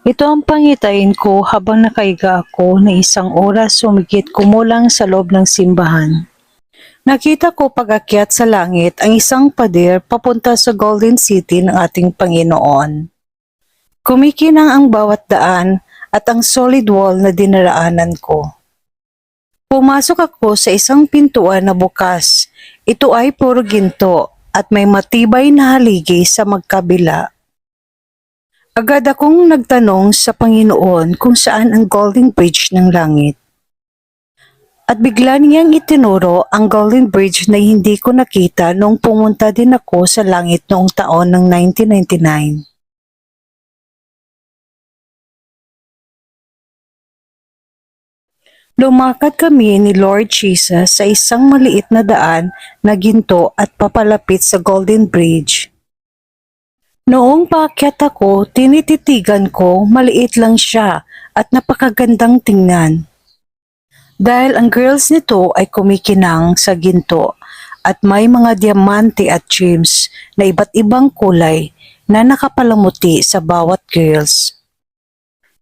Ito ang pangitain ko habang nakaiga ako na 1 oras humigit kumulang sa loob ng simbahan. Nakita ko pag-akyat sa langit ang isang pader papunta sa Golden City ng ating Panginoon. Kumikinang ang bawat daan at ang solid wall na dinaraanan ko. Pumasok ako sa isang pintuan na bukas. Ito ay puro ginto at may matibay na haligi sa magkabila. Agad akong nagtanong sa Panginoon kung saan ang Golden Bridge ng langit. At bigla niyang itinuro ang Golden Bridge na hindi ko nakita noong pumunta din ako sa langit noong taon ng 1999. Lumakad kami ni Lord Jesus sa isang maliit na daan na ginto at papalapit sa Golden Bridge. Noong paakyat ako, tinititigan ko maliit lang siya at napakagandang tingnan. Dahil ang grills nito ay kumikinang sa ginto at may mga diamante at gems na iba't ibang kulay na nakapalamuti sa bawat grills.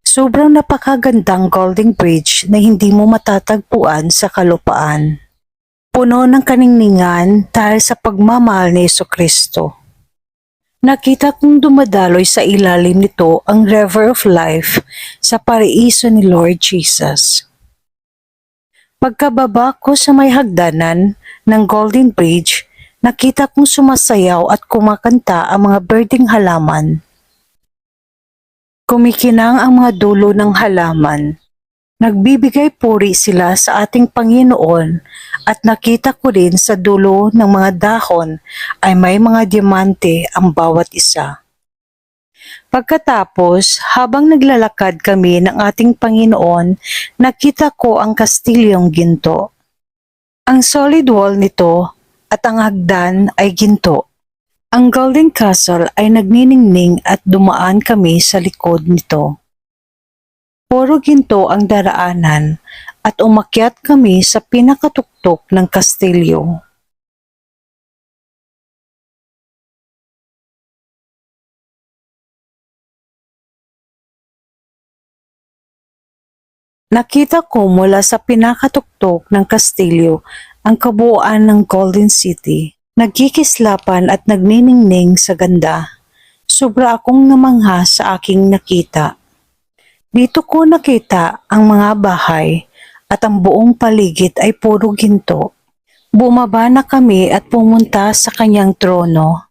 Sobrang napakagandang Golden Bridge na hindi mo matatagpuan sa kalupaan. Puno ng kaningningan dahil sa pagmamahal ni Jesucristo. Nakita kong dumadaloy sa ilalim nito ang River of Life sa paraiso ni Lord Jesus. Pagkababa ko sa may hagdanan ng Golden Bridge, nakita kong sumasayaw at kumakanta ang mga birding halaman. Kumikinang ang mga dulo ng halaman. Nagbibigay puri sila sa ating Panginoon at nakita ko rin sa dulo ng mga dahon ay may mga diamante ang bawat isa. Pagkatapos, habang naglalakad kami ng ating Panginoon, nakita ko ang kastilyong ginto. Ang solid wall nito at ang hagdan ay ginto. Ang Golden Castle ay nagniningning at dumaan kami sa likod nito. Puro ginto ang daraanan at umakyat kami sa pinakatuktok ng kastilyo. Nakita ko mula sa pinakatuktok ng kastilyo ang kabuuan ng Golden City. Nagkikislapan at nagniningning sa ganda. Sobra akong namangha sa aking nakita. Dito ko nakita ang mga bahay at ang buong paligid ay puro ginto. Bumaba na kami at pumunta sa kanyang trono.